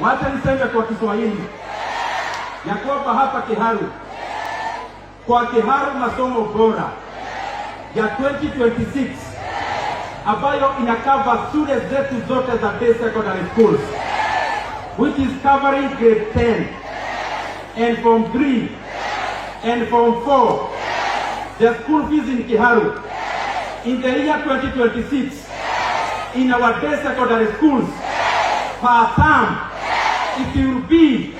Wacha niseme kwa Kiswahili ya kwamba hapa Kiharu, kwa Kiharu masomo bora ya 2026 ambayo inakava shule zetu zote za day secondary schools, which is covering grade 10 and form 3 and form 4. The school fees in Kiharu in the year 2026 in our day secondary schools per term, it will be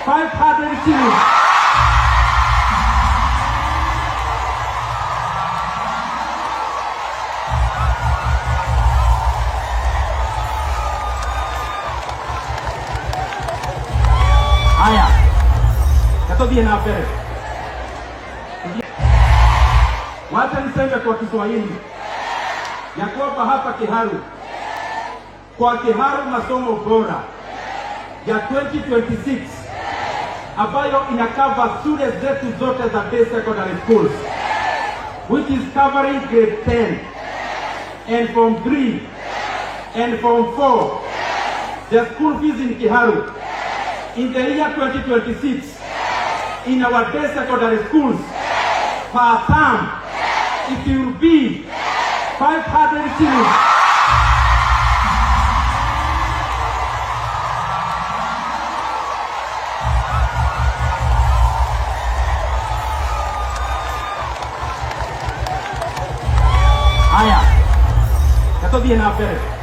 500 shillings. Haya, katobie na mbele. Wacha niseme kwa Kiswahili ya kwamba hapa Kiharu, kwa Kiharu masomo bora ya 2026 ambayo inakava shule zetu zote za day secondary schools, which is covering grade 10 and form 3 and form 4. The school fees in Kiharu in the year 2026 in our day secondary schools per term, it will be 500 shillings. Haya, katobie na mbele.